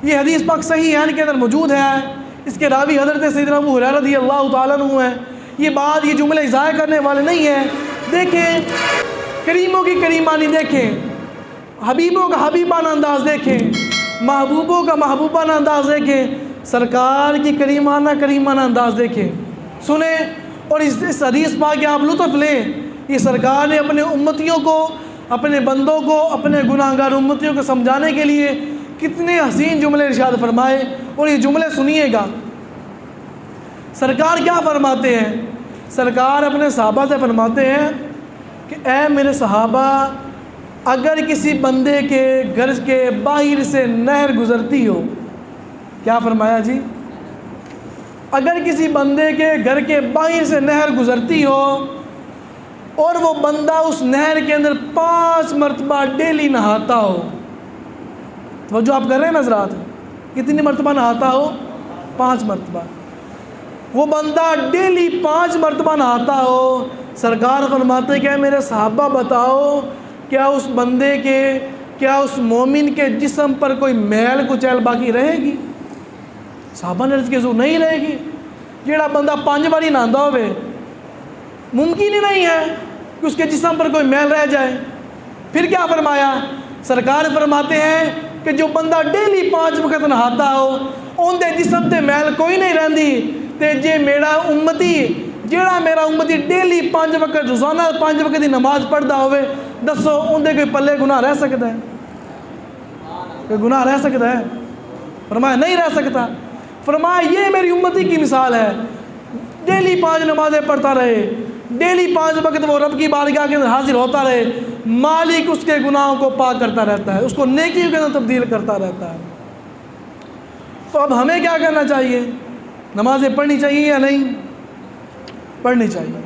یہ حدیث پاک صحیح ہے کے اندر موجود ہے، اس کے راوی حضرت سیدنا ابو ہریرہ رضی اللہ تعالیٰ عنہ ہیں۔ یہ بات، یہ جملے ضائع کرنے والے نہیں ہیں۔ دیکھیں کریموں کی کریمانی دیکھیں، حبیبوں کا حبیبانہ انداز دیکھیں، محبوبوں کا محبوبانہ انداز دیکھیں، سرکار کی کریمانہ انداز دیکھیں، سنیں اور اس حدیث پاک کے آپ لطف لیں۔ یہ سرکار نے اپنے امتیوں کو، اپنے بندوں کو، اپنے گناہ گار امتیوں کو سمجھانے کے لیے کتنے حسین جملے ارشاد فرمائے، اور یہ جملے سنیے گا۔ سرکار کیا فرماتے ہیں؟ سرکار اپنے صحابہ سے فرماتے ہیں کہ اے میرے صحابہ، اگر کسی بندے کے گھر کے باہر سے نہر گزرتی ہو، کیا فرمایا جی؟ اگر کسی بندے کے گھر کے باہر سے نہر گزرتی ہو اور وہ بندہ اس نہر کے اندر 5 مرتبہ ڈیلی نہاتا ہو، وہ جو آپ کر رہے ہیں حضرات، کتنی مرتبہ نہاتا ہو؟ 5 مرتبہ۔ وہ بندہ ڈیلی 5 مرتبہ نہاتا ہو، سرکار فرماتے کہ میرے صحابہ بتاؤ کیا اس بندے کے، کیا اس مومن کے جسم پر کوئی میل کچیل باقی رہے گی؟ صحابہ نے عرض کی حضور نہیں رہے گی۔ جیڑا بندہ 5 باری نہاندا ہوئے، ممکن ہی نہیں ہے کہ اس کے جسم پر کوئی میل رہ جائے۔ پھر کیا فرمایا؟ سرکار فرماتے ہیں کہ جو بندہ ڈیلی 5 وقت نہاتا ہو، ان دے جسم تے میل کوئی نہیں رہندی، تے جے میرا امتی، جیڑا میرا امتی ڈیلی 5 وقت، روزانہ 5 وقت کی نماز پڑھدا ہوئے، دسو ان دے کوئی پلے گناہ رہ سکتا ہے؟ کوئی گناہ رہ سکتا ہے؟ فرمایا نہیں رہ سکتا۔ فرمایا یہ میری امتی کی مثال ہے، ڈیلی 5 نمازیں پڑھتا رہے، ڈیلی 5 وقت وہ رب کی بارگاہ کے اندر حاضر ہوتا رہے، مالک اس کے گناہوں کو پاک کرتا رہتا ہے، اس کو نیکیوں کے اندر تبدیل کرتا رہتا ہے۔ تو اب ہمیں کیا کرنا چاہیے؟ نمازیں پڑھنی چاہیے یا نہیں؟ پڑھنی چاہیے۔